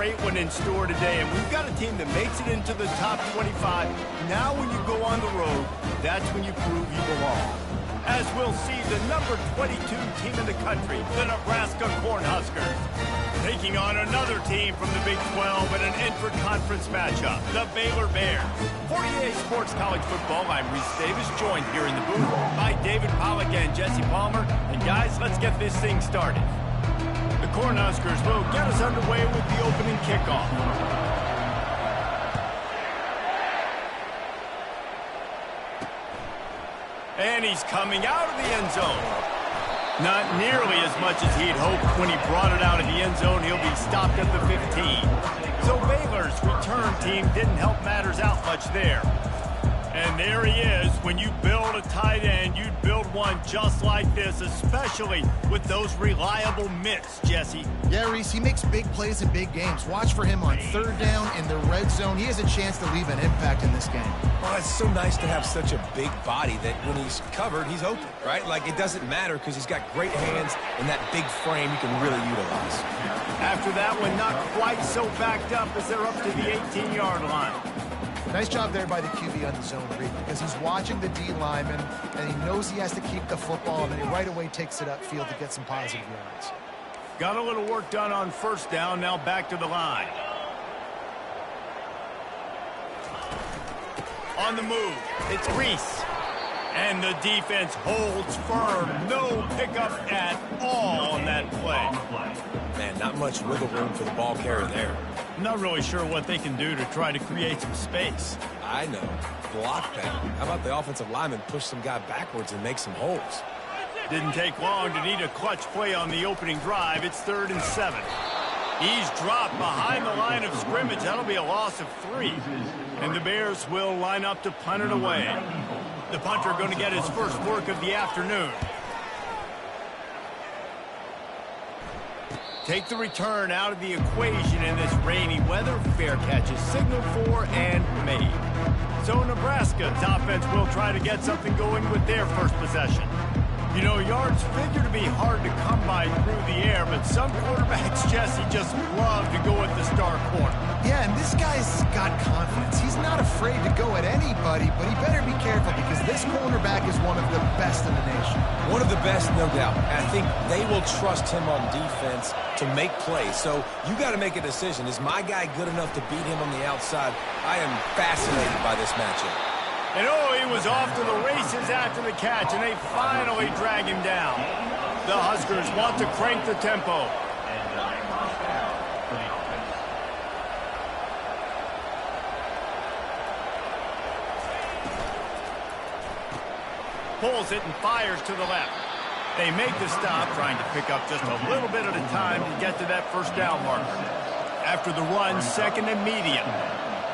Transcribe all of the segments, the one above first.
great one in store today, and we've got a team that makes it into the top 25. Now when you go on the road, that's when you prove you belong. As we'll see, the number 22 team in the country, the Nebraska Cornhuskers, taking on another team from the Big 12 in an intra-conference matchup, the Baylor Bears. For EA Sports College Football, I'm Reese Davis, joined here in the booth by David Pollack and Jesse Palmer. And guys, let's get this thing started. The Cornhuskers will get us underway with the opening kickoff. And he's coming out of the end zone. Not nearly as much as he'd hoped when he brought it out of the end zone. He'll be stopped at the 15. So Baylor's return team didn't help matters out much there. And there he is. When you build a tight end, you'd build one just like this, especially with those reliable mitts, Jesse. Yeah, Reese, he makes big plays in big games. Watch for him on third down in the red zone. He has a chance to leave an impact in this game. Oh, it's so nice to have such a big body that when he's covered, he's open, right? Like, it doesn't matter because he's got great hands and that big frame you can really utilize. After that one, not quite so backed up as they're up to the 18-yard line. Nice job there by the QB on the zone read because he's watching the D lineman and he knows he has to keep the football, and then he right away takes it upfield to get some positive yards. Got a little work done on first down, now back to the line. On the move, it's Reese. And the defense holds firm. No pickup at all on that play. Man, not much wiggle room for the ball carrier there. I'm not really sure what they can do to try to create some space. I know. Block pound. How about the offensive lineman push some guy backwards and make some holes? Didn't take long to need a clutch play on the opening drive. It's 3rd and 7. He's dropped behind the line of scrimmage. That'll be a loss of 3. And the Bears will line up to punt it away. The punter going to get his first work of the afternoon. Take the return out of the equation in this rainy weather. Fair catch is signaled for and made. So Nebraska's offense will try to get something going with their first possession. You know, yards figure to be hard to come by through the air, but some quarterbacks, Jesse, just love to go at the star corner. Yeah, and this guy's got confidence. He's not afraid to go at anybody, but he better be careful because this cornerback is one of the best in the nation. One of the best, no doubt. And I think they will trust him on defense to make plays. So you got to make a decision. Is my guy good enough to beat him on the outside? I am fascinated by this matchup. And oh, he was off to the races after the catch, and they finally drag him down. The Huskers want to crank the tempo. Pulls it and fires to the left. They make the stop, trying to pick up just a little bit at a time to get to that first down marker. After the run, 2nd and medium.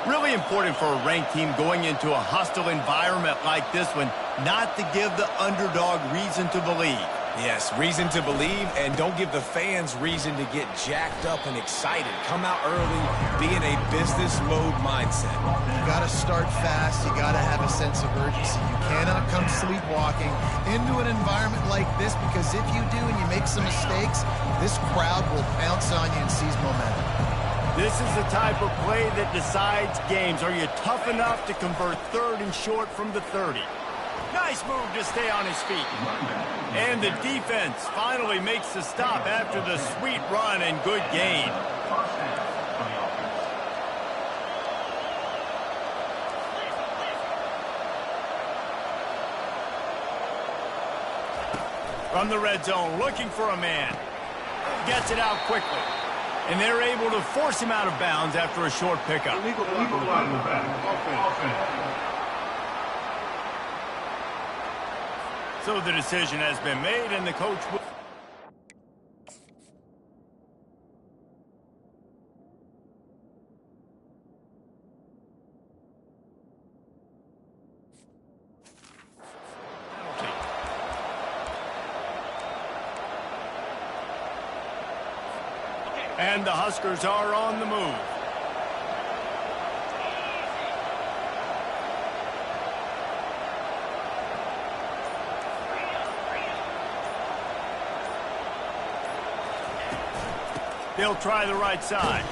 Really important for a ranked team going into a hostile environment like this one, not to give the underdog reason to believe. Yes, reason to believe, and don't give the fans reason to get jacked up and excited. Come out early, be in a business mode mindset. You got to start fast. You got to have a sense of urgency. You cannot come sleepwalking into an environment like this because if you do and you make some mistakes, this crowd will pounce on you and seize momentum. This is the type of play that decides games. Are you tough enough to convert 3rd and short from the 30? Nice move to stay on his feet. And the defense finally makes the stop after the sweet run and good gain. From the red zone, looking for a man. Gets it out quickly. And they're able to force him out of bounds after a short pickup. So the decision has been made, and the coach will... And the Huskers are on the move. They'll try the right side.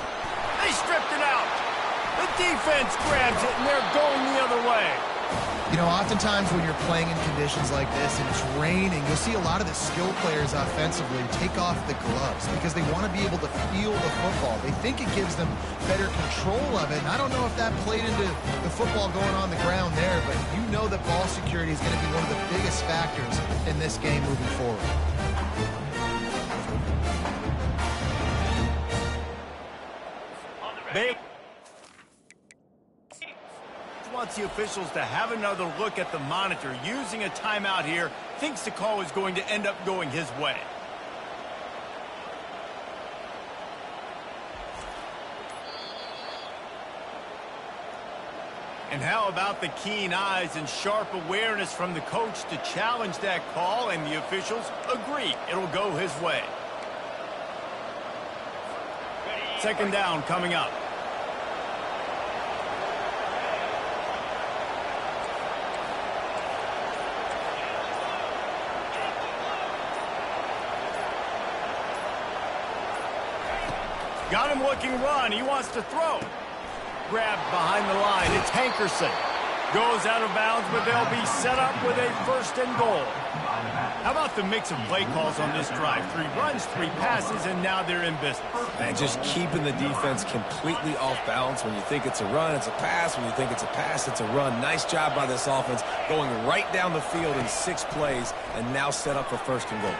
defense grabs it, and they're going the other way. You know, oftentimes when you're playing in conditions like this and it's raining, you'll see a lot of the skill players offensively take off the gloves because they want to be able to feel the football. They think it gives them better control of it. And I don't know if that played into the football going on the ground there, but you know that ball security is going to be one of the biggest factors in this game moving forward. Baylor wants the officials to have another look at the monitor. Using a timeout here, thinks the call is going to end up going his way. And how about the keen eyes and sharp awareness from the coach to challenge that call, and the officials agree it'll go his way. Second down coming up. Got him looking run. He wants to throw. Grabbed behind the line. It's Hankerson. Goes out of bounds, but they'll be set up with a first and goal. How about the mix of play calls on this drive? 3 runs, 3 passes, and now they're in business. And just keeping the defense completely off balance. When you think it's a run, it's a pass. When you think it's a pass, it's a run. Nice job by this offense, going right down the field in 6 plays, and now set up for first and goal.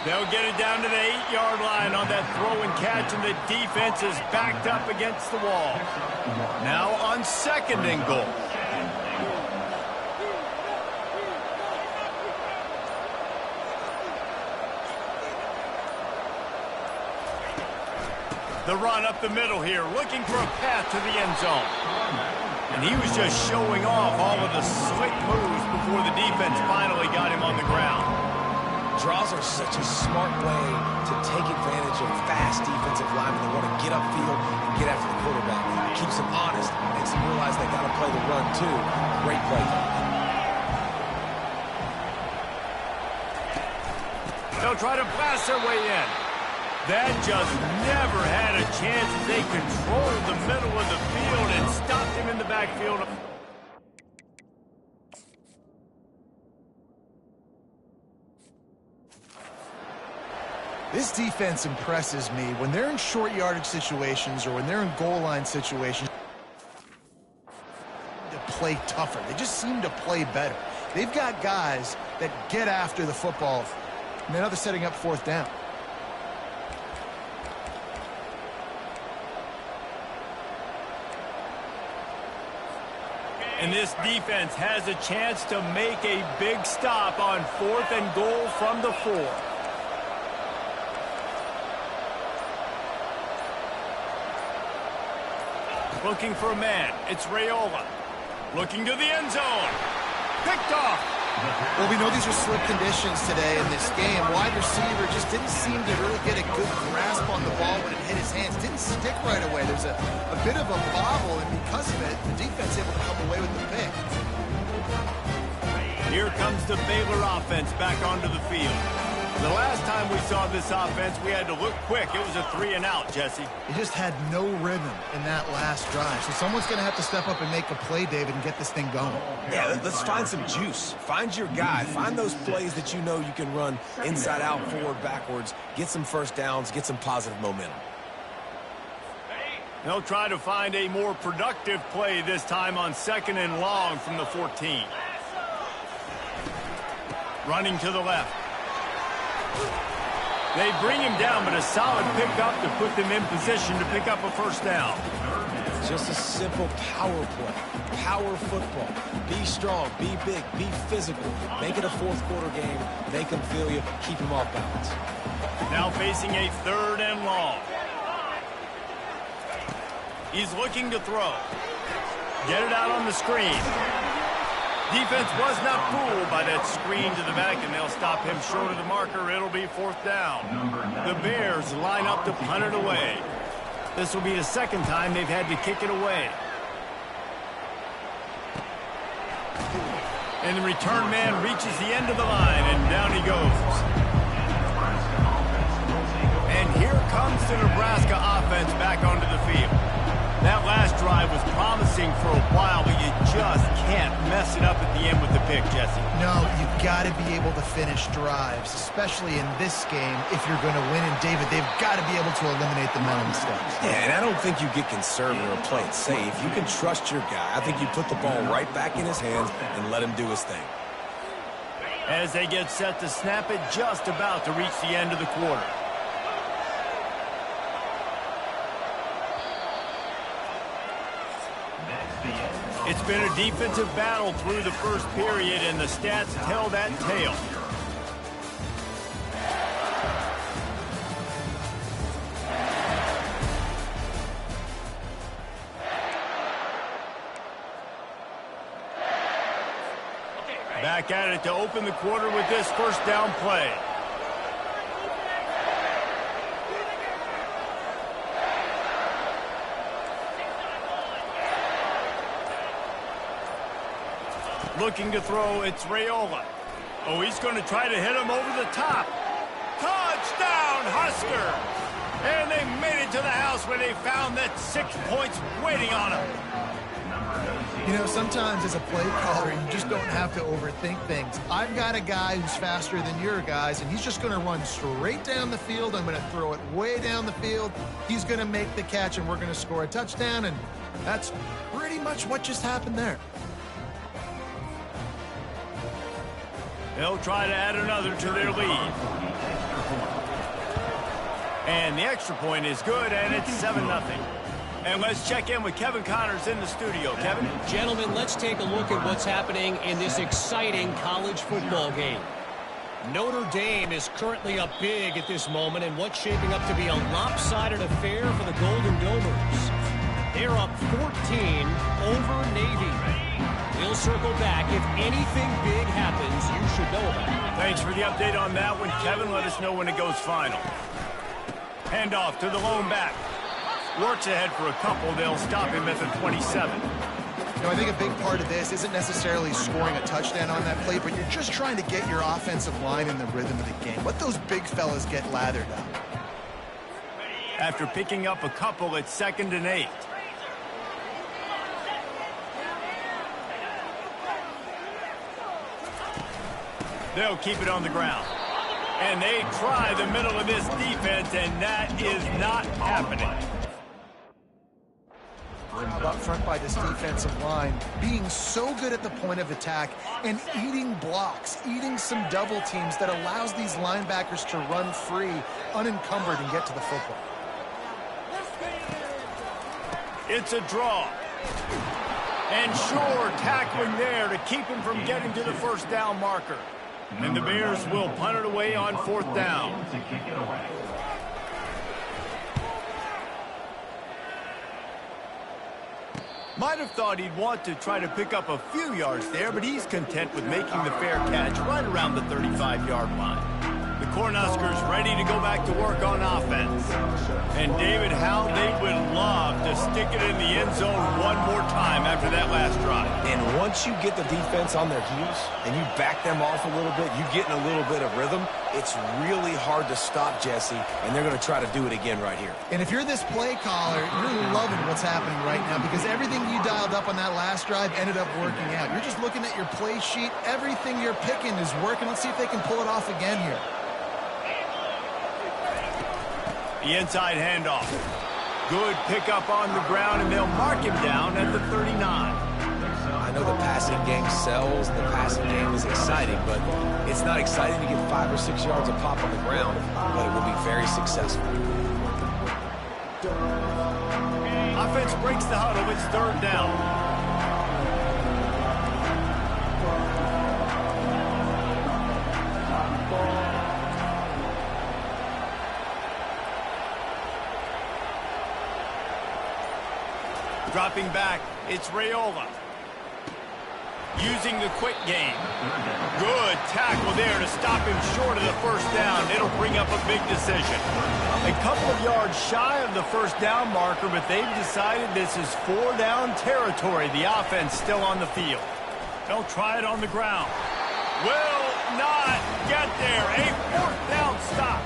They'll get it down to the 8-yard line on that throw and catch, and the defense is backed up against the wall. Now on second and goal. The run up the middle here, looking for a path to the end zone. And he was just showing off all of the slick moves before the defense finally got him on the ground. Draws are such a smart way to take advantage of fast defensive linemen. They want to get upfield and get after the quarterback. It keeps them honest, makes them realize they got to play the run too. Great play. They'll try to blast their way in. That just never had a chance as they controlled the middle of the field and stopped him in the backfield. This defense impresses me when they're in short yardage situations or when they're in goal line situations. To play tougher. They just seem to play better. They've got guys that get after the football. And now they're setting up fourth down. And this defense has a chance to make a big stop on 4th and goal from the 4. Looking for a man. It's Raiola. Looking to the end zone. Picked off. Well, we know these are slick conditions today in this game. Wide receiver just didn't seem to really get a good grasp on the ball when it hit his hands. Didn't stick right away. There's a bit of a bobble, and because of it, the defense able to come away with the pick. Here comes the Baylor offense back onto the field. The last time we saw this offense, we had to look quick. It was a 3 and out, Jesse. It just had no rhythm in that last drive. So someone's going to have to step up and make a play, David, and get this thing going. Yeah, let's find some juice. Find your guy. Find those plays that you know you can run inside out, forward, backwards. Get some first downs. Get some positive momentum. They'll try to find a more productive play this time on 2nd and long from the 14. Running to the left. They bring him down, but a solid pickup to put them in position to pick up a first down. Just a simple power play. Power football. Be strong, be big, be physical. Make it a 4th quarter game. Make them feel you. Keep them off balance. Now facing a 3rd and long. He's looking to throw. Get it out on the screen. Defense was not fooled by that screen to the back, and they'll stop him short of the marker. It'll be 4th down. The Bears line up to punt it away. This will be the 2nd time they've had to kick it away. And the return man reaches the end of the line, and down he goes. And here comes the Nebraska offense back onto the field. That last drive drive was promising for a while, but you just can't mess it up at the end with the pick, Jesse. No, you've got to be able to finish drives, especially in this game if you're going to win. And, David, they've got to be able to eliminate the mental mistakes. Yeah, and I don't think you get conservative or play it safe. You can trust your guy. I think you put the ball right back in his hands and let him do his thing. As they get set to snap it, just about to reach the end of the quarter. It's been a defensive battle through the first period, and the stats tell that tale. Back at it to open the quarter with this first down play. Looking to throw, it's Raiola. Oh, he's going to try to hit him over the top. Touchdown, Husker! And they made it to the house where they found that 6 points waiting on them. You know, sometimes as a play caller, you just don't have to overthink things. I've got a guy who's faster than your guys, and he's just going to run straight down the field. I'm going to throw it way down the field. He's going to make the catch, and we're going to score a touchdown, and that's pretty much what just happened there. They'll try to add another to their lead. And the extra point is good, and it's 7-0. And let's check in with Kevin Connors in the studio. Kevin? Gentlemen, let's take a look at what's happening in this exciting college football game. Notre Dame is currently up big at this moment in what's shaping up to be a lopsided affair for the Golden Domers. They're up 14 over Navy. We'll circle back. If anything big happens, you should know about it. Thanks for the update on that one, Kevin. Let us know when it goes final. Handoff to the lone back. Works ahead for a couple. They'll stop him at the 27. You know, I think a big part of this isn't necessarily scoring a touchdown on that play, but you're just trying to get your offensive line in the rhythm of the game. Let those big fellas get lathered up. After picking up a couple, it's 2nd and 8. They'll keep it on the ground. And they try the middle of this defense, and that is not happening. Up front by this defensive line, being so good at the point of attack and eating blocks, eating some double teams that allows these linebackers to run free, unencumbered, and get to the football. It's a draw. And sure, tackling there to keep him from getting to the first down marker. And the Bears will punt it away on 4th down. Might have thought he'd want to try to pick up a few yards there, but he's content with making the fair catch right around the 35-yard line. The Cornhuskers ready to go back to work on offense. And David, how they would love to stick it in the end zone one more time after that last drive. And once you get the defense on their heels and you back them off a little bit, you get in a little bit of rhythm, it's really hard to stop Jesse, and they're going to try to do it again right here. And if you're this play caller, you're loving what's happening right now because everything you dialed up on that last drive ended up working out. You're just looking at your play sheet. Everything you're picking is working. Let's see if they can pull it off again here. The inside handoff. Good pickup on the ground, and they'll mark him down at the 39. I know the passing game sells, the passing game is exciting, but it's not exciting to get 5 or 6 yards of pop on the ground, but it will be very successful. Offense breaks the huddle. It's 3rd down. Dropping back, it's Raiola. Using the quick game. Good tackle there to stop him short of the first down. It'll bring up a big decision. A couple of yards shy of the first down marker, but they've decided this is 4-down territory. The offense still on the field. They'll try it on the ground. Will not get there. A 4th down stop.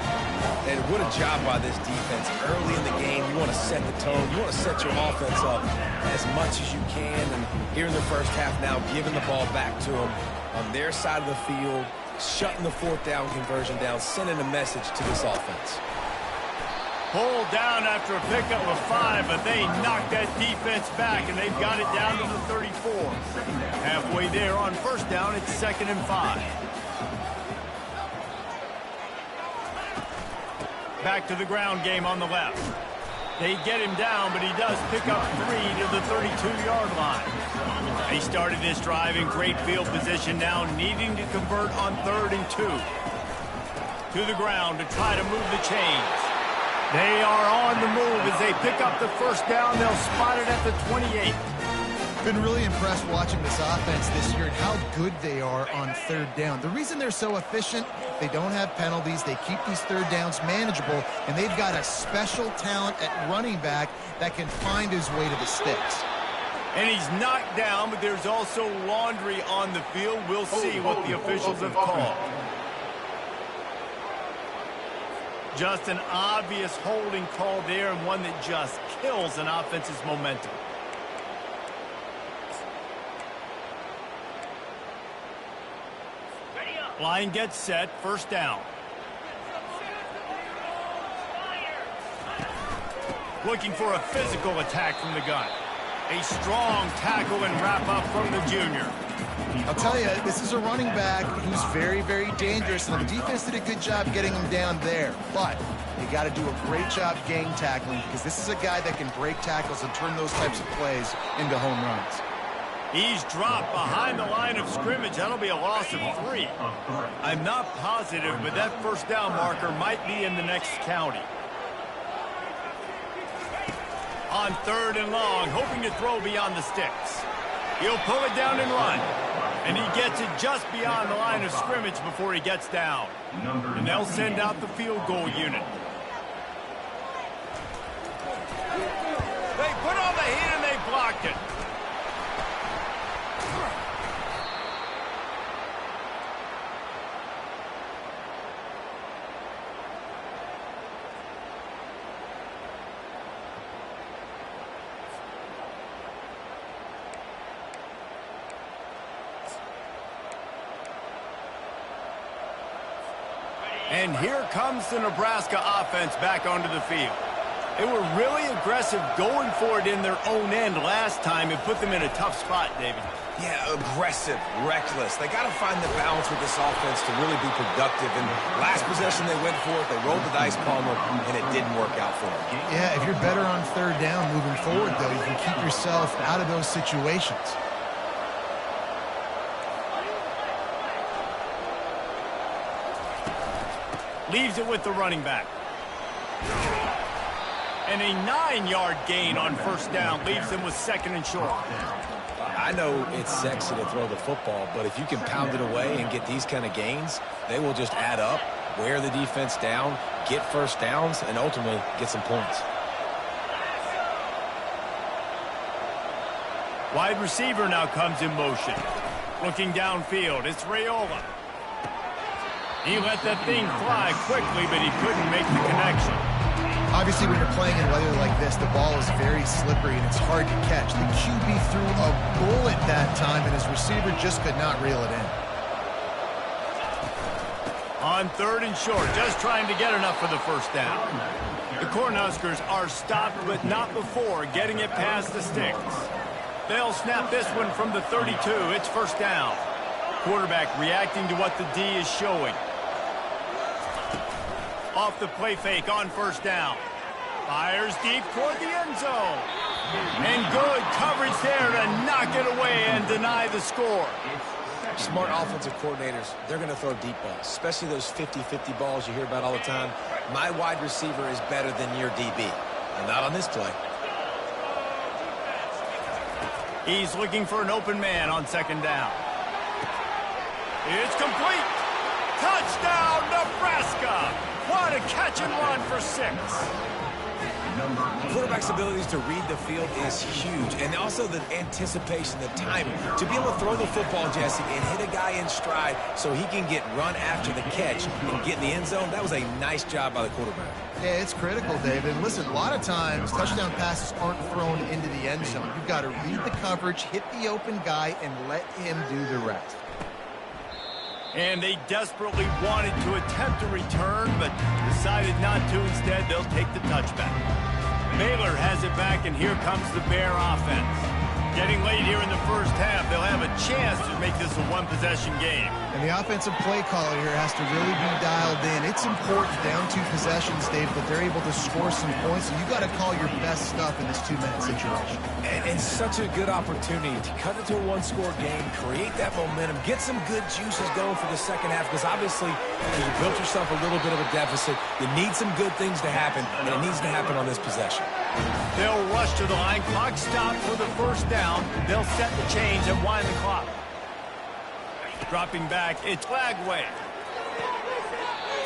And what a job by this defense. Early in the game, you want to set the tone. You want to set your offense up as much as you can. And here in the first half now, giving the ball back to them on their side of the field, shutting the fourth down conversion down, sending a message to this offense. Pulled down after a pickup of 5, but they knocked that defense back, and they've got it down to the 34. Halfway there on first down, it's 2nd and 5. Back to the ground game on the left. They get him down, but he does pick up 3 to the 32-yard line. They started this drive in great field position now, needing to convert on 3rd and 2. To the ground to try to move the chains. They are on the move as they pick up the first down. They'll spot it at the 28. Been really impressed watching this offense this year and how good they are on 3rd down. The reason they're so efficient, they don't have penalties. They keep these 3rd downs manageable, and they've got a special talent at running back that can find his way to the sticks. And he's knocked down, but there's also laundry on the field. We'll see what the officials have called. Just an obvious holding call there, and one that just kills an offense's momentum. Line gets set, first down. Looking for a physical attack from the gun. A strong tackle and wrap up from the junior. I'll tell you, this is a running back who's very, very dangerous, and the defense did a good job getting him down there. But you got to do a great job game tackling, because this is a guy that can break tackles and turn those types of plays into home runs. He's dropped behind the line of scrimmage. That'll be a loss of 3. I'm not positive, but that first down marker might be in the next county. On 3rd and long, hoping to throw beyond the sticks. He'll pull it down and run. And he gets it just beyond the line of scrimmage before he gets down. And they'll send out the field goal unit. They put on the heat and they blocked it. And here comes the Nebraska offense back onto the field. They were really aggressive going for it in their own end last time and put them in a tough spot, David. Yeah, aggressive, reckless. They got to find the balance with this offense to really be productive. And last possession they went for it, they rolled the dice, Palmer, and it didn't work out for them. Yeah, if you're better on 3rd down moving forward, though, you can keep yourself out of those situations. Leaves it with the running back. And a 9-yard gain on first down leaves them with 2nd and short. I know it's sexy to throw the football, but if you can pound it away and get these kind of gains, they will just add up, wear the defense down, get first downs, and ultimately get some points. Wide receiver now comes in motion. Looking downfield, it's Raiola. He let that thing fly quickly, but he couldn't make the connection. Obviously, when you're playing in weather like this, the ball is very slippery and it's hard to catch. The QB threw a bullet that time, and his receiver just could not reel it in. On 3rd and short, just trying to get enough for the first down. The Cornhuskers are stopped, but not before getting it past the sticks. They'll snap this one from the 32. It's first down. Quarterback reacting to what the D is showing. Off the play fake on first down. Fires deep toward the end zone. And good coverage there to knock it away and deny the score. Smart offensive coordinators, they're going to throw deep balls, especially those 50-50 balls you hear about all the time. My wide receiver is better than your DB. And not on this play. He's looking for an open man on 2nd down. It's complete. Touchdown, Nebraska. What a catch and run for 6. quarterback's abilities to read the field is huge, and also the anticipation, the timing. To be able to throw the football, Jesse, and hit a guy in stride so he can get run after the catch and get in the end zone, that was a nice job by the quarterback. Yeah, it's critical, David. And listen, a lot of times, touchdown passes aren't thrown into the end zone. You've got to read the coverage, hit the open guy, and let him do the rest. And they desperately wanted to attempt a return, but decided not to. Instead, they'll take the touchback. Baylor has it back, and here comes the Bear offense. Getting late here in the first half, they'll have a chance to make this a one-possession game. And the offensive play caller here has to really be dialed in. It's important down 2 possessions, Dave, that they're able to score some points. So you got to call your best stuff in this 2-minute situation. And such a good opportunity to cut it to a one-score game, create that momentum, get some good juices going for the second half, because obviously you built yourself a little bit of a deficit. You need some good things to happen, and it needs to happen on this possession. They'll rush to the line. Clock stopped for the first down. They'll set the change and wind the clock. Dropping back, it's Flagway.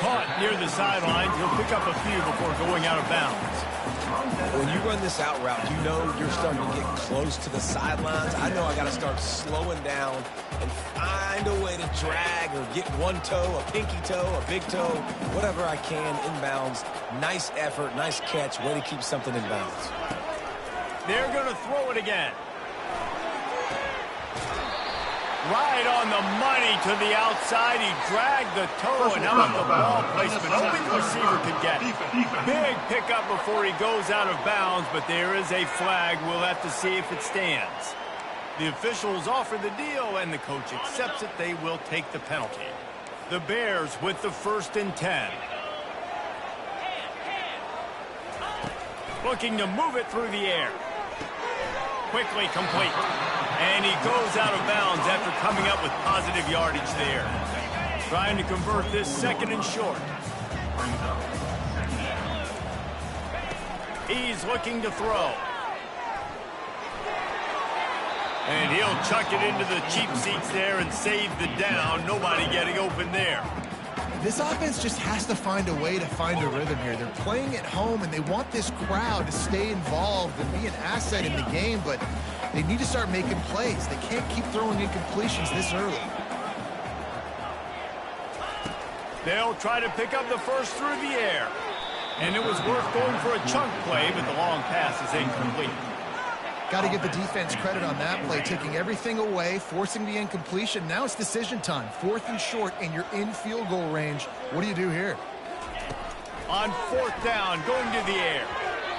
Caught near the sidelines. He'll pick up a few before going out of bounds. When you run this out route, you know you're starting to get close to the sidelines. I know I got to start slowing down and find a way to drag or get one toe, a pinky toe, a big toe, whatever I can inbounds. Nice effort, nice catch, way to keep something in bounds. They're going to throw it again. Right on the money to the outside. He dragged the toe, and how about the ball placement? Only the receiver could get. Big pickup before he goes out of bounds, but there is a flag. We'll have to see if it stands. The officials offer the deal, and the coach accepts it. They will take the penalty. The Bears with the 1st and 10. Looking to move it through the air. Quickly complete. And he goes out of bounds after coming up with positive yardage there. Trying to convert this 2nd and short. He's looking to throw. And he'll chuck it into the cheap seats there and save the down. Nobody getting open there. This offense just has to find a way to find a rhythm here. They're playing at home, and they want this crowd to stay involved and be an asset in the game, but they need to start making plays. They can't keep throwing incompletions this early. They'll try to pick up the first through the air. And it was worth going for a chunk play, but the long pass is incomplete. Got to give the defense credit on that play, taking everything away, forcing the incompletion. Now it's decision time. 4th and short, and you're in field goal range. What do you do here? On 4th down, going to the air.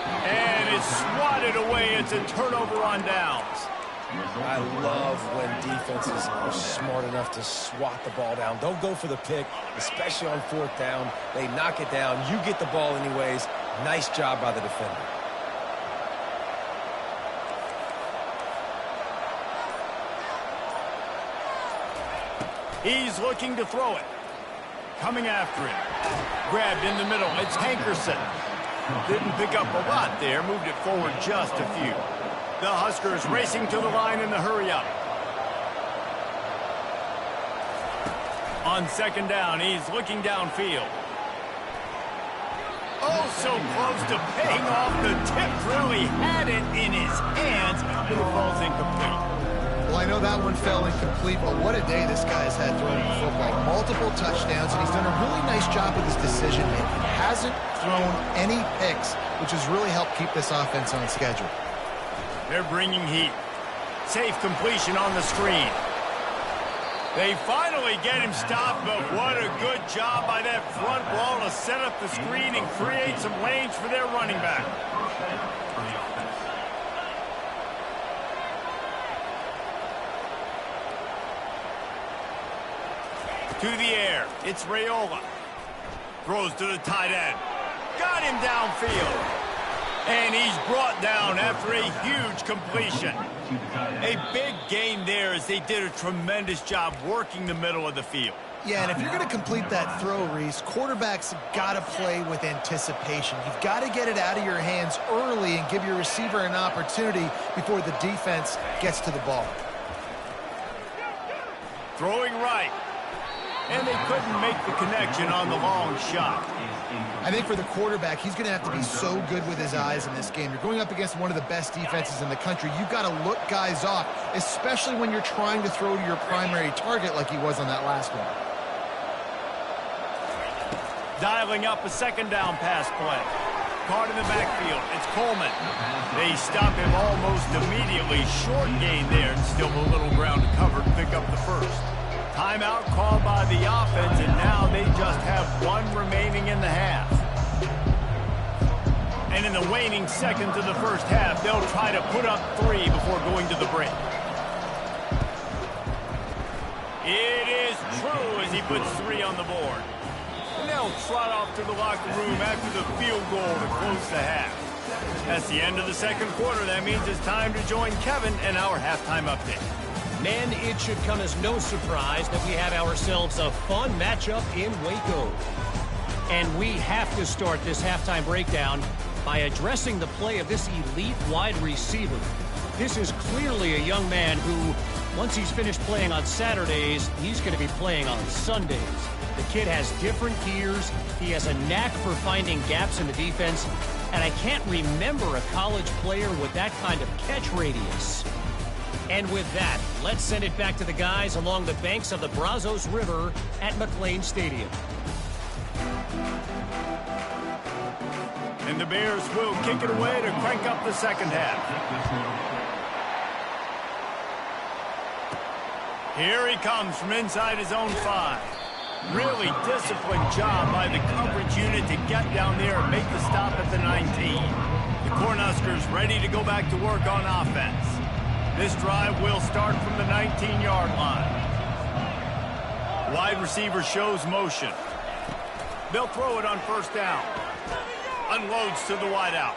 And it's swatted away. It's a turnover on downs. I love when defenses are smart enough to swat the ball down. Don't go for the pick, especially on 4th down. They knock it down. You get the ball anyways. Nice job by the defender. He's looking to throw it. Coming after him. Grabbed in the middle. It's Hankerson. Didn't pick up a lot there. Moved it forward just a few. The Huskers racing to the line in the hurry-up. On 2nd down, he's looking downfield. Oh, so close to paying off the tip. Really had it in his hands, but it falls incomplete. Well, I know that one fell incomplete, but what a day this guy has had throwing the football. Multiple touchdowns, and he's done a really nice job with his decision-making. Hasn't thrown any picks, which has really helped keep this offense on schedule. They're bringing heat. Safe completion on the screen. They finally get him stopped, but what a good job by that front wall to set up the screen and create some lanes for their running back. To the air, it's Raiola. Throws to the tight end. Got him downfield. And he's brought down after a huge completion. A big gain there as they did a tremendous job working the middle of the field. Yeah, and if you're going to complete that throw, Reese, quarterbacks got to play with anticipation. You've got to get it out of your hands early and give your receiver an opportunity before the defense gets to the ball. Throwing right. and they couldn't make the connection on the long shot. I think for the quarterback, he's going to have to be so good with his eyes in this game. You're going up against one of the best defenses in the country. You've got to look guys off, especially when you're trying to throw to your primary target like he was on that last one. Dialing up a second down pass play. Caught in the backfield. It's Coleman. They stop him almost immediately. Short gain there, and still a little ground to cover to pick up the first. Timeout called by the offense, and now they just have one remaining in the half. And in the waning seconds of the first half, they'll try to put up 3 before going to the break. It is true as he puts 3 on the board. And they'll trot off to the locker room after the field goal to close the half. That's the end of the second quarter. That means it's time to join Kevin and our halftime update. Man, it should come as no surprise that we have ourselves a fun matchup in Waco. And we have to start this halftime breakdown by addressing the play of this elite wide receiver. This is clearly a young man who, once he's finished playing on Saturdays, he's going to be playing on Sundays. The kid has different gears. He has a knack for finding gaps in the defense. And I can't remember a college player with that kind of catch radius. And with that, let's send it back to the guys along the banks of the Brazos River at McLean Stadium. And the Bears will kick it away to crank up the second half. Here he comes from inside his own 5. Really disciplined job by the coverage unit to get down there and make the stop at the 19. The Cornhuskers ready to go back to work on offense. This drive will start from the 19-yard line. Wide receiver shows motion. They'll throw it on first down. Unloads to the wideout.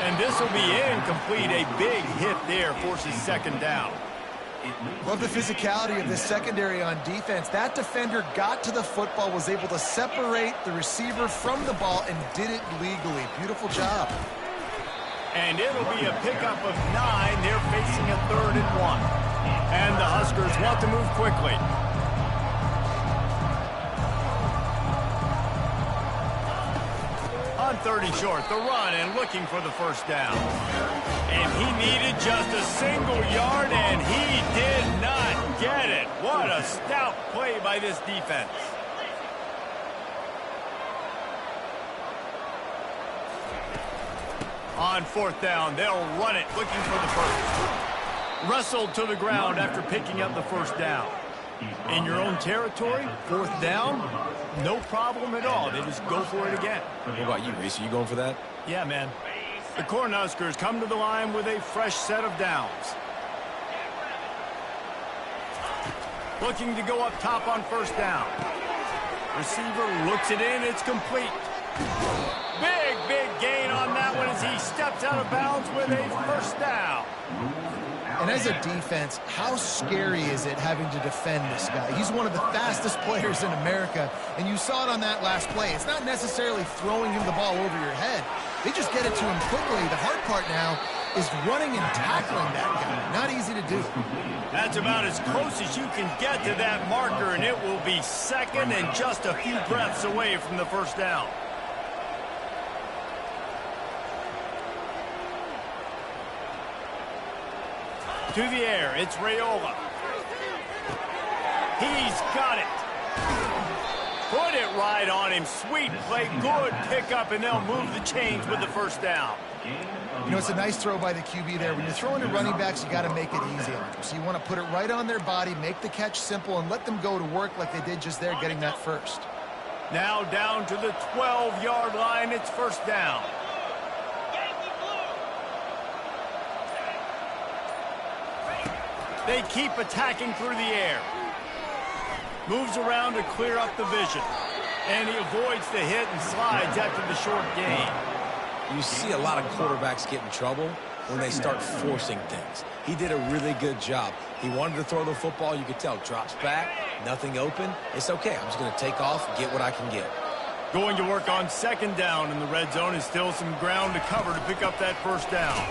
And this will be incomplete. A big hit there forces second down. Love the physicality of this secondary on defense. That defender got to the football, was able to separate the receiver from the ball, and did it legally. Beautiful job. And it'll be a pickup of 9. They're facing a 3rd and 1. And the Huskers want to move quickly. On 3rd and short, the run and looking for the first down. And he needed just a single yard, and he did not get it. What a stout play by this defense. On 4th down, they'll run it, looking for the first. Wrestled to the ground after picking up the first down. In your own territory, 4th down, no problem at all. They just go for it again. What about you, Reese? Are you going for that? Yeah, man. The Cornhuskers come to the line with a fresh set of downs. Looking to go up top on first down. Receiver looks it in. It's complete. Big gain on that one as he steps out of bounds with a first down. And as a defense, how scary is it having to defend this guy? He's one of the fastest players in America, and you saw it on that last play. It's not necessarily throwing him the ball over your head. They just get it to him quickly. The hard part now is running and tackling that guy. Not easy to do. That's about as close as you can get to that marker, and it will be second and just a few breaths away from the first down. To the air, it's Raiola. He's got it. Put it right on him. Sweet play, good pickup, and they'll move the chains with the first down. You know, it's a nice throw by the QB there. When you're throwing to running backs, you got to make it easy on them. So you want to put it right on their body, make the catch simple, and let them go to work like they did just there, getting that first. Now down to the 12-yard line. It's first down. They keep attacking through the air. Moves around to clear up the vision. And he avoids the hit and slides after the short gain. You see a lot of quarterbacks get in trouble when they start forcing things. He did a really good job. He wanted to throw the football. You could tell. Drops back, nothing open. It's okay. I'm just going to take off, get what I can get. Going to work on second down in the red zone is still some ground to cover to pick up that first down.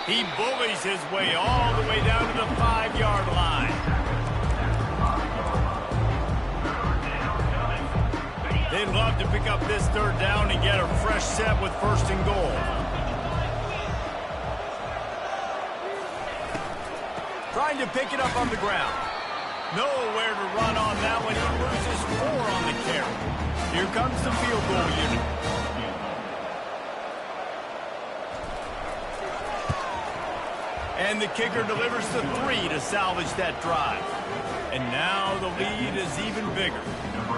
He bullies his way all the way down to the 5-yard line. They'd love to pick up this third down and get a fresh set with first and goal. Trying to pick it up on the ground. Nowhere to run on that one. He loses 4 on the carry. Here comes the field goal unit. And the kicker delivers the 3 to salvage that drive. And now the lead is even bigger.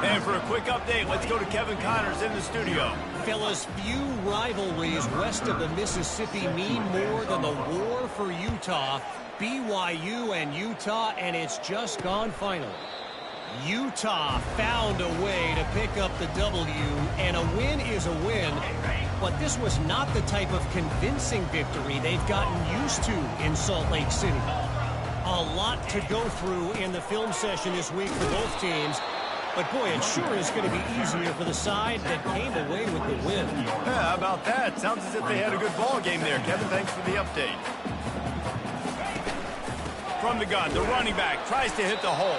And for a quick update, let's go to Kevin Connors in the studio. Fellas, few rivalries west of the Mississippi mean more than the war for Utah. BYU and Utah, and it's just gone final. Utah found a way to pick up the W, and a win is a win. But this was not the type of convincing victory they've gotten used to in Salt Lake City. A lot to go through in the film session this week for both teams. But, boy, it sure is going to be easier for the side that came away with the win. Yeah, how about that? Sounds as if they had a good ball game there. Kevin, thanks for the update. From the gun, the running back tries to hit the hole.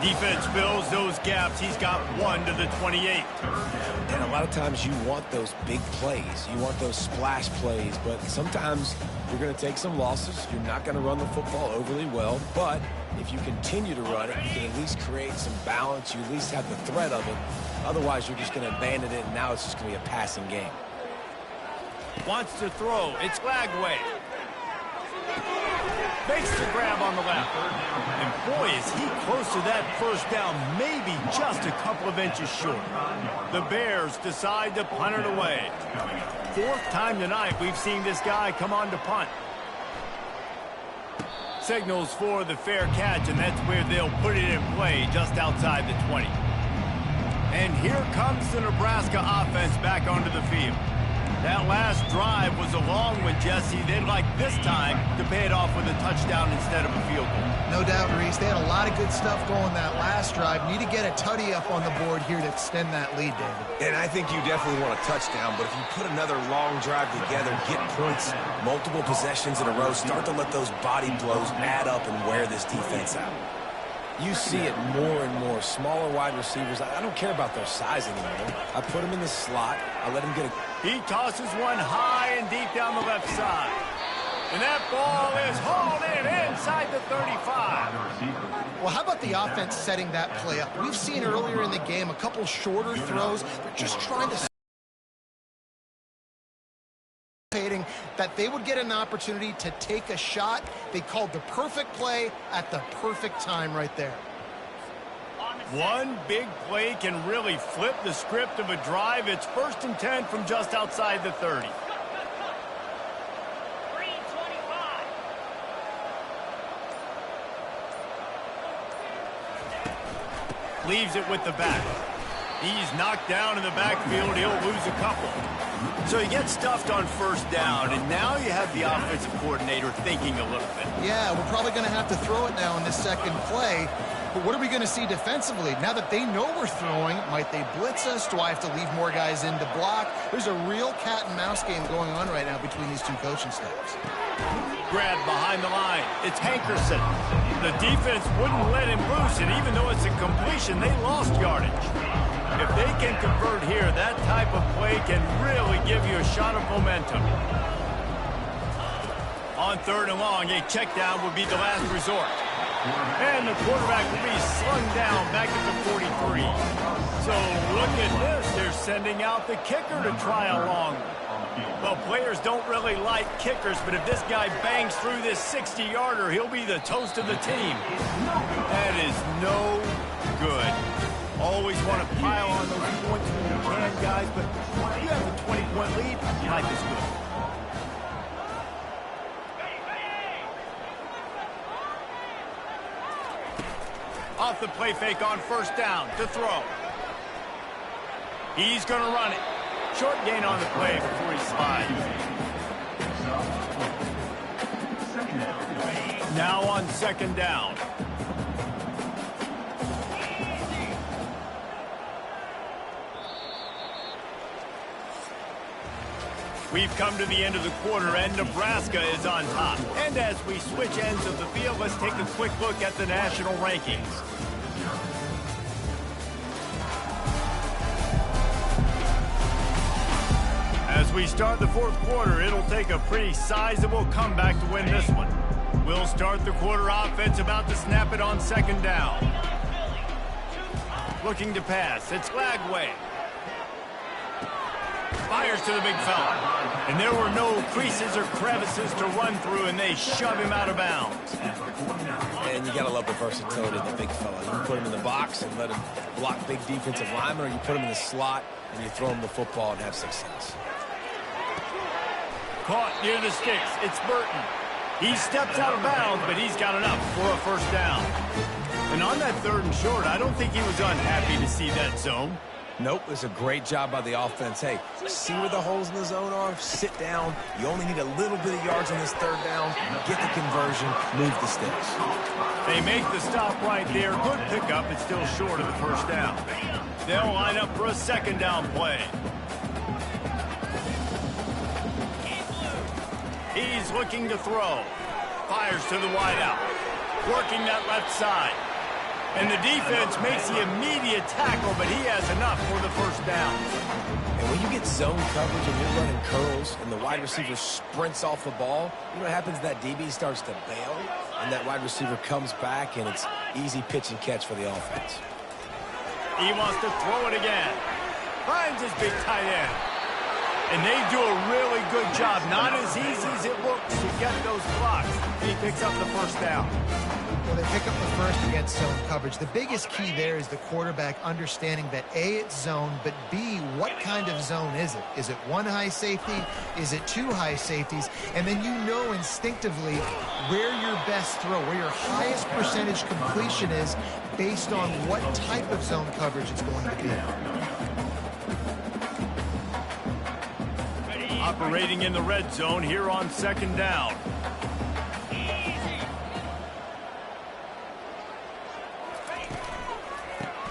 Defense fills those gaps. He's got 1 to the 28. And a lot of times you want those big plays. You want those splash plays. But sometimes you're going to take some losses. You're not going to run the football overly well. But if you continue to run it, you can at least create some balance. You at least have the threat of it. Otherwise, you're just going to abandon it, and now it's just going to be a passing game. Wants to throw. It's Lagway. Makes the grab on the left. And boy, is he close to that first down, maybe just a couple of inches short. The Bears decide to punt it away. 4th time tonight we've seen this guy come on to punt. Signals for the fair catch, and that's where they'll put it in play, just outside the 20. And here comes the Nebraska offense back onto the field. That last drive was a long one, Jesse. They'd like this time to pay it off with a touchdown instead of a field goal. No doubt, Reese. They had a lot of good stuff going that last drive. Need to get a tutty up on the board here to extend that lead, David. And I think you definitely want a touchdown, but if you put another long drive together, get points, multiple possessions in a row, start to let those body blows add up and wear this defense out. You see it more and more. Smaller wide receivers, I don't care about their size anymore. I put them in the slot. I let them get a... He tosses one high and deep down the left side. And that ball is hauled in inside the 35. Well, how about the offense setting that play up? We've seen earlier in the game a couple shorter throws. They're just trying to... that they would get an opportunity to take a shot. They called the perfect play at the perfect time right there. One big play can really flip the script of a drive. It's 1st and 10 from just outside the 30. Leaves it with the back. He's knocked down in the backfield. He'll lose a couple. So he gets stuffed on 1st down, and now you have the offensive coordinator thinking a little bit. Yeah, we're probably going to have to throw it now in this second play. But what are we going to see defensively? Now that they know we're throwing, might they blitz us? Do I have to leave more guys in to block? There's a real cat and mouse game going on right now between these two coaching staffs. Grab behind the line. It's Hankerson. The defense wouldn't let him loose, and even though it's a completion, they lost yardage. If they can convert here, that type of play can really give you a shot of momentum. On 3rd and long, a check down would be the last resort. And the quarterback will be slung down back at the 43. So look at this. They're sending out the kicker to try a long one. Well, players don't really like kickers, but if this guy bangs through this 60-yarder, he'll be the toast of the team. That is no good. Always want to pile on those points when you can, guys, but if you have a 20-point lead, life is good. Off the play fake on 1st down to throw. He's going to run it. Short gain on the play before he slides. Now on 2nd down. We've come to the end of the quarter, and Nebraska is on top. And as we switch ends of the field, let's take a quick look at the national rankings. we start the fourth quarter, it'll take a pretty sizable comeback to win this one. We'll start the quarter offense about to snap it on second down. Looking to pass. It's Lagway. Fires to the big fella. And there were no creases or crevices to run through, and they shove him out of bounds. And you got to love the versatility of the big fella. You can put him in the box and let him block big defensive linemen, or you put him in the slot and you throw him the football and have success. Caught near the sticks. It's Burton. He steps out of bounds, but he's got enough for a first down. And on that third and short, I don't think he was unhappy to see that zone. Nope, it's a great job by the offense. Hey, see where the holes in the zone are? Sit down. You only need a little bit of yards on this third down. Get the conversion. Move the sticks. They make the stop right there. Good pickup. It's still short of the first down. They'll line up for a second down play. He's looking to throw. Fires to the wideout. Working that left side. And the defense makes the immediate tackle, but he has enough for the first down. And when you get zone coverage and you're running curls and the wide receiver sprints off the ball, you know what happens? That DB starts to bail, and that wide receiver comes back, and it's easy pitch and catch for the offense. He wants to throw it again. Finds his big tight end. And they do a really good job. Not as easy as it looks to get those blocks. And he picks up the first down. Well, they pick up the first against zone coverage. The biggest key there is the quarterback understanding that A, it's zone, but B, what kind of zone is it? Is it one high safety? Is it two high safeties? And then you know instinctively where your best throw, where your highest percentage completion is based on what type of zone coverage it's going to be. Operating in the red zone here on second down.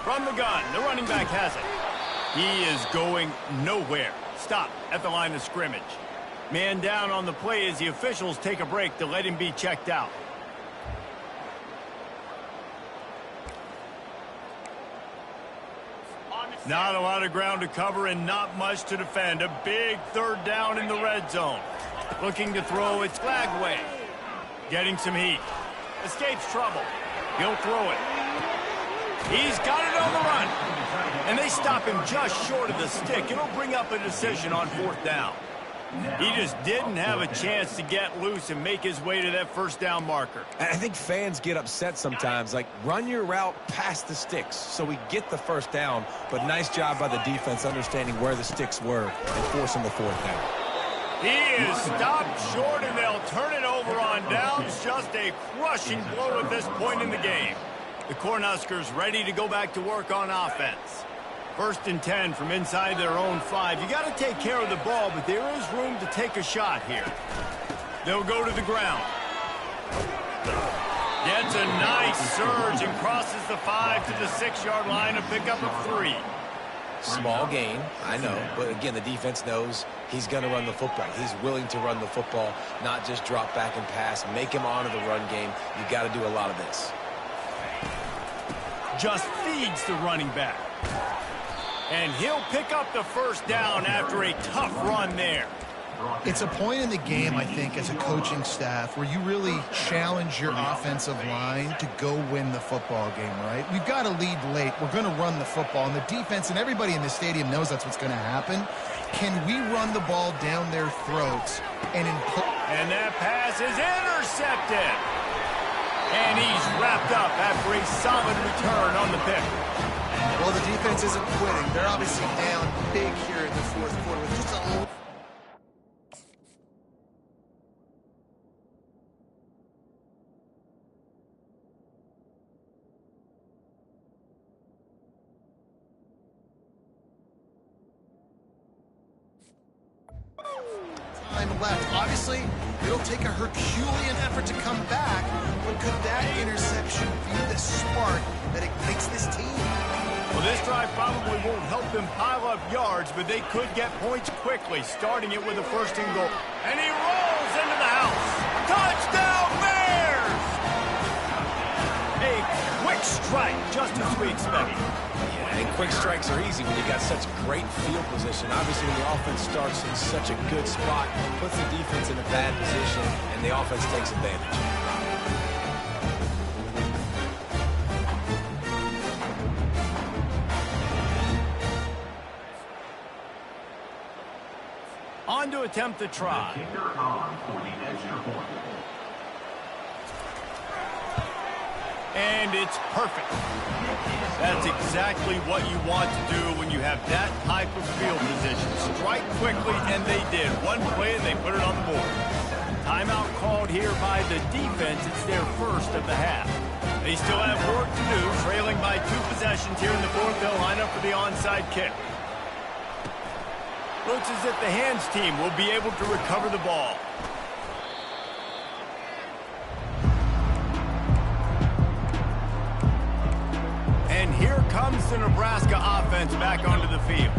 From the gun, the running back has it. He is going nowhere. Stop at the line of scrimmage. Man down on the play as the officials take a break to let him be checked out. Not a lot of ground to cover and not much to defend. A big third down in the red zone. Looking to throw, it's Lagway. Getting some heat. Escapes trouble. He'll throw it. He's got it on the run. And they stop him just short of the stick. It'll bring up a decision on fourth down. He just didn't have a chance to get loose and make his way to that first down marker. I think fans get upset sometimes, like run your route past the sticks so we get the first down, but nice job by the defense understanding where the sticks were and forcing the fourth down. He is stopped short, and they'll turn it over on downs. Just a crushing blow at this point in the game. The Cornhuskers ready to go back to work on offense. First and 10 from inside their own 5. You got to take care of the ball, but there is room to take a shot here. They'll go to the ground. Gets a nice surge and crosses the 5 to the 6-yard line, a pickup of 3. Small gain, I know, but again, the defense knows he's going to run the football. He's willing to run the football, not just drop back and pass, make him honor the run game. You got to do a lot of this. Just feeds the running back. And he'll pick up the first down after a tough run there. It's a point in the game, I think, as a coaching staff where you really challenge your offensive line to go win the football game, right? We've got to lead late. We're going to run the football. And the defense and everybody in the stadium knows that's what's going to happen. Can we run the ball down their throats? And that pass is intercepted. And he's wrapped up after a solid return on the pick. Well, the defense isn't quitting. They're obviously down big here in the fourth quarter with just a little... time left. Obviously, it'll take a Herculean effort to come back, but could that interception be the spark that ignites this team? Well, this drive probably won't help them pile up yards, but they could get points quickly, starting it with a first and goal. And he rolls into the house. Touchdown, Bears! A quick strike, just as we expected. Yeah, and quick strikes are easy when you got such great field position. Obviously, when the offense starts in such a good spot, puts the defense in a bad position, and the offense takes advantage. On to attempt the try. And it's perfect. That's exactly what you want to do when you have that type of field position. Strike quickly, and they did. One play, and they put it on the board. Timeout called here by the defense. It's their first of the half. They still have work to do. Trailing by 2 possessions here in the fourth. They'll line up for the onside kick. Looks as if the hands team will be able to recover the ball. And here comes the Nebraska offense back onto the field.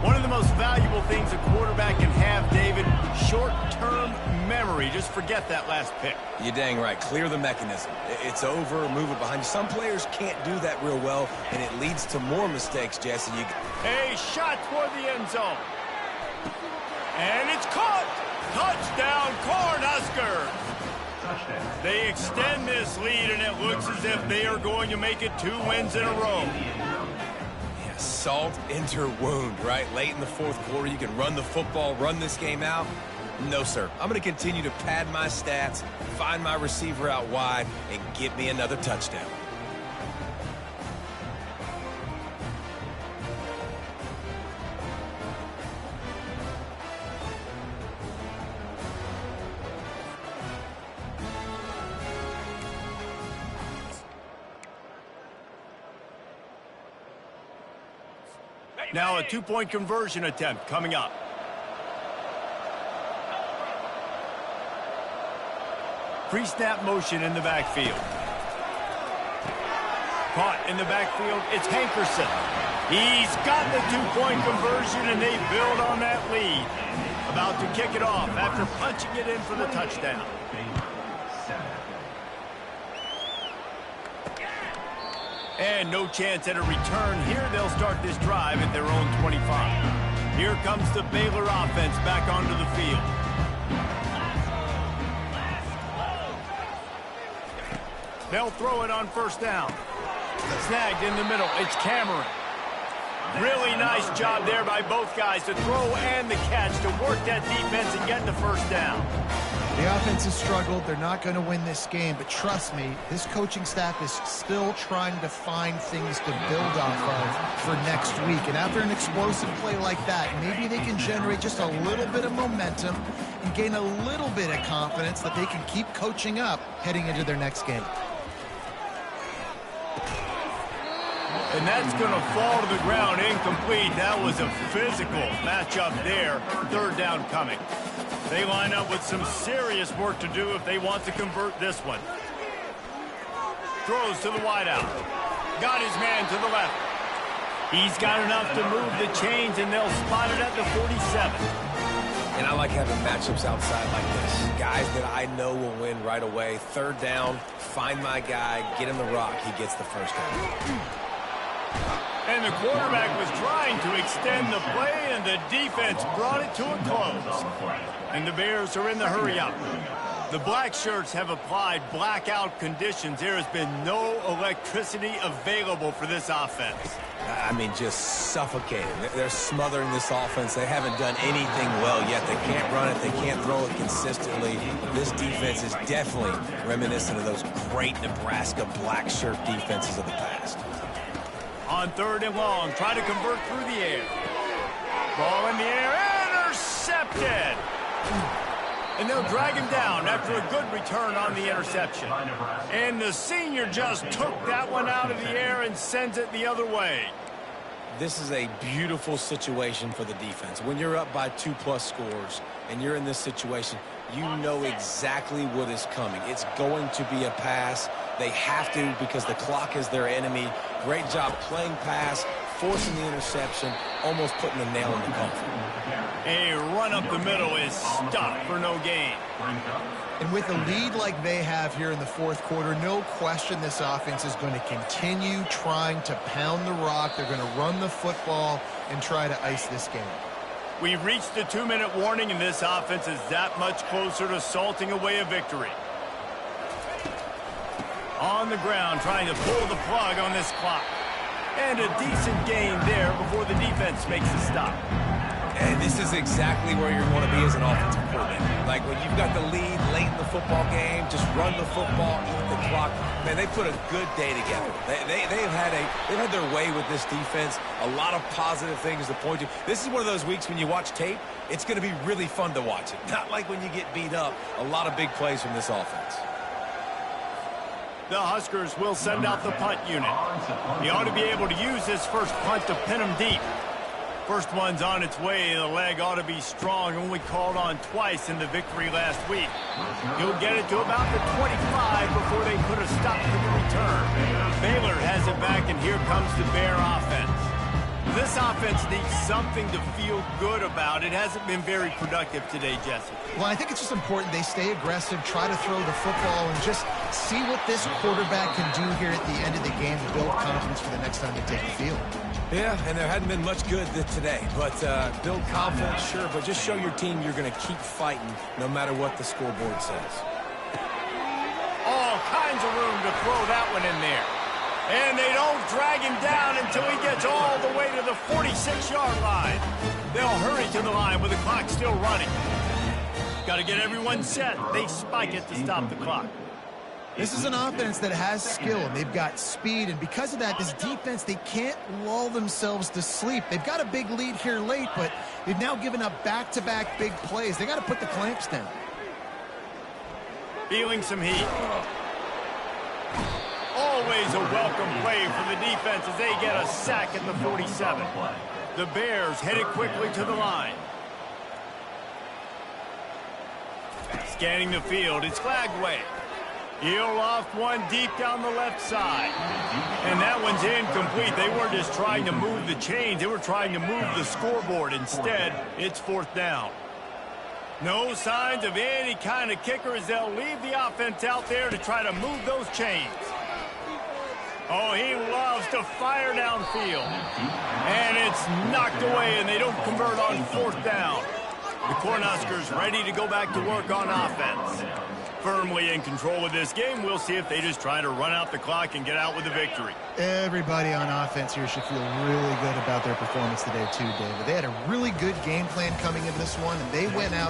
One of the most valuable things a quarterback can have, David, short-term memory. Just forget that last pick. You're dang right. Clear the mechanism. It's over, move it behind you. Some players can't do that real well, and it leads to more mistakes, Jesse. A shot toward the end zone. And it's caught. Touchdown, Cornhuskers. They extend this lead, and it looks as if they are going to make it 2 wins in a row. Yeah, salt into her wound, right? Late in the fourth quarter, you can run the football, run this game out. No, sir. I'm going to continue to pad my stats, find my receiver out wide, and get me another touchdown. Now a 2-point conversion attempt coming up. Pre-snap motion in the backfield. Caught in the backfield, it's Hankerson. He's got the 2-point conversion, and they build on that lead. About to kick it off after punching it in for the touchdown. And no chance at a return here. They'll start this drive at their own 25. Here comes the Baylor offense back onto the field. They'll throw it on first down. Snagged in the middle. It's Cameron. Really nice job there by both guys to throw and the catch to work that defense and get the first down. The offense has struggled. They're not going to win this game, but trust me, this coaching staff is still trying to find things to build off of for next week. And after an explosive play like that, maybe they can generate just a little bit of momentum and gain a little bit of confidence that they can keep coaching up heading into their next game. And that's going to fall to the ground incomplete. That was a physical matchup there. Third down coming. They line up with some serious work to do if they want to convert this one. Throws to the wideout. Got his man to the left. He's got enough to move the chains, and they'll spot it at the 47. And I like having matchups outside like this. Guys that I know will win right away. Third down, find my guy, get him the rock. He gets the first down. And the quarterback was trying to extend the play, and the defense brought it to a close. And the Bears are in the hurry-up. The black shirts have applied blackout conditions. There has been no electricity available for this offense. I mean, just suffocating. They're smothering this offense. They haven't done anything well yet. They can't run it. They can't throw it consistently. This defense is definitely reminiscent of those great Nebraska black shirt defenses of the past. On third and long, try to convert through the air. Ball in the air, intercepted. And they'll drag him down after a good return on the interception. And the senior just took that one out of the air and sends it the other way. This is a beautiful situation for the defense. When you're up by 2+ scores and you're in this situation, you know exactly what is coming. It's going to be a pass. They have to because the clock is their enemy. Great job playing pass, forcing the interception, almost putting the nail in the coffin. A run up the middle is stopped for no gain. And with a lead like they have here in the fourth quarter, no question this offense is going to continue trying to pound the rock. They're going to run the football and try to ice this game. We've reached the 2-minute warning, and this offense is that much closer to salting away a victory. On the ground, trying to pull the plug on this clock. And a decent gain there before the defense makes a stop. And this is exactly where you want to be as an offensive coordinator. Like when you've got the lead late in the football game, just run the football, eat the clock. Man, they put a good day together. They've had their way with this defense. A lot of positive things to point to. This is one of those weeks when you watch tape, it's going to be really fun to watch it. Not like when you get beat up. A lot of big plays from this offense. The Huskers will send out the punt unit. He ought to be able to use this first punt to pin him deep. First one's on its way. The leg ought to be strong. Only called on twice in the victory last week. He'll get it to about the 25 before they put a stop to the return. Baylor has it back, and here comes the Bear offense. This offense needs something to feel good about. It hasn't been very productive today, Jesse. Well, I think it's just important they stay aggressive, try to throw the football, and just see what this quarterback can do here at the end of the game to build confidence for the next time they take the field. Yeah, and there hadn't been much good today. But build confidence, sure, but just show your team you're going to keep fighting no matter what the scoreboard says. All kinds of room to throw that one in there. And they don't drag him down until he gets all the way to the 46-yard line. They'll hurry to the line with the clock still running. Got to get everyone set. They spike it to stop the clock. This is an offense that has skill, and they've got speed, and because of that, this defense, they can't lull themselves to sleep. They've got a big lead here late, but they've now given up back-to-back big plays. They got to put the clamps down. Feeling some heat. Always a welcome play for the defense as they get a sack at the 47. The Bears headed quickly to the line. Scanning the field, it's Glagway. He'll loft one deep down the left side. And that one's incomplete. They weren't just trying to move the chains. They were trying to move the scoreboard. Instead, it's fourth down. No signs of any kind of kicker as they'll leave the offense out there to try to move those chains. Oh, he loves to fire downfield. And it's knocked away, and they don't convert on fourth down. The Cornhuskers ready to go back to work on offense. Firmly in control of this game. We'll see if they just try to run out the clock and get out with a victory. Everybody on offense here should feel really good about their performance today too, David. They had a really good game plan coming into this one, and they went out